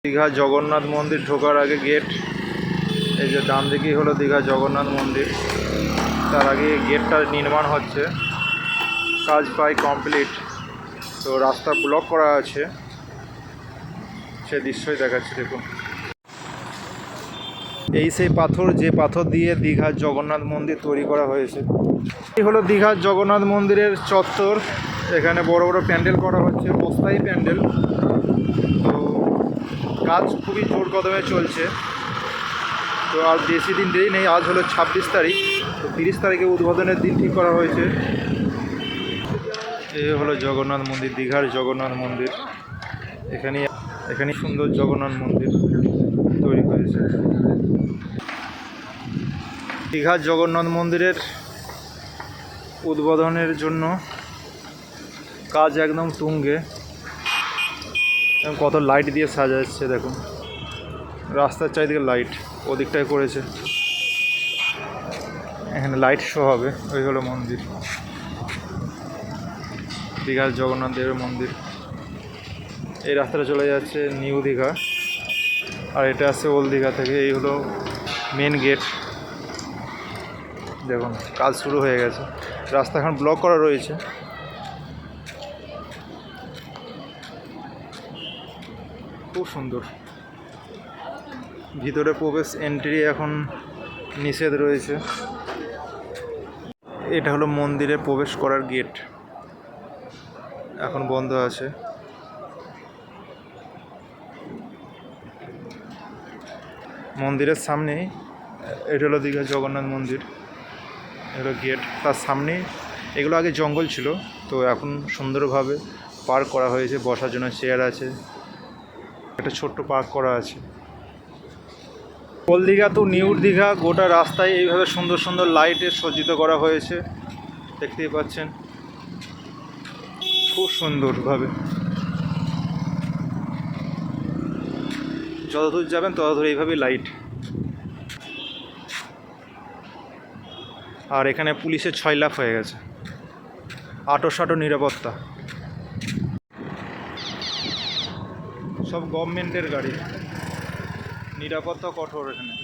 দীঘা জগন্নাথ মন্দির ঢোকার আগে গেট, এই যে ডান দিকেই হলো দীঘা জগন্নাথ মন্দির। তার আগে গেটটা নির্মাণ হচ্ছে, কাজ প্রায় কমপ্লিট। তো রাস্তা ব্লক করা আছে, সে দৃশ্যই দেখাচ্ছে দেখুন। এই সেই পাথর, যে পাথর দিয়ে দীঘার জগন্নাথ মন্দির তৈরি করা হয়েছে। এই হলো দীঘার জগন্নাথ মন্দিরের চত্বর। এখানে বড় বড় প্যান্ডেল করা হচ্ছে, অস্থায়ী প্যান্ডেল। তো কাজ খুবই জোর কদমে চলছে। তো আর বেশি দিন দেরি নেই, আজ হলো 26 তারিখ। তো 30 তারিখে উদ্বোধনের দিন ঠিক করা হয়েছে। এই হলো জগন্নাথ মন্দির, দীঘার জগন্নাথ মন্দির। এখানে সুন্দর জগন্নাথ মন্দির তৈরি হয়েছে। দীঘার জগন্নাথ মন্দিরের উদ্বোধনের জন্য কাজ একদম তুঙ্গে। কত লাইট দিয়ে সাজা যাচ্ছে দেখুন, রাস্তার চারিদিকে লাইট, ওদিকটায় করেছে। এখানে লাইট শো হবে। ওই হলো মন্দির, দীঘার জগন্নাথ দেবের মন্দির। এই রাস্তাটা চলে যাচ্ছে নিউ দীঘা, আর এটা আসছে ওল্ড দীঘা থেকে। এই হলো মেন গেট। দেখুন কাজ শুরু হয়ে গেছে, রাস্তা এখন ব্লক করা রয়েছে। খুব সুন্দর। ভিতরে প্রবেশ এন্ট্রি এখন নিষেধ রয়েছে। এটা হলো মন্দিরে প্রবেশ করার গেট, এখন বন্ধ আছে। মন্দিরের সামনেই এটা হলো দীঘা জগন্নাথ মন্দির, এটা গেট। তার সামনেই এগুলো আগে জঙ্গল ছিল, তো এখন সুন্দরভাবে পার্ক করা হয়েছে, বসার জন্য চেয়ার আছে, একটা ছোট্ট পার্ক করা আছে। Old Digha two new Digha গোটা রাস্তায় এইভাবে সুন্দর সুন্দর লাইটে সজ্জিত করা হয়েছে, দেখতেই পাচ্ছেন খুব সুন্দরভাবে। যতদূর যাবেন ততদূর এইভাবেই লাইট। আর এখানে পুলিশের 6 লাখ হয়ে গেছে, আটো নিরাপত্তা। সব গভর্নমেন্টের গাড়ি, নিরাপত্তা কঠোর এখানে।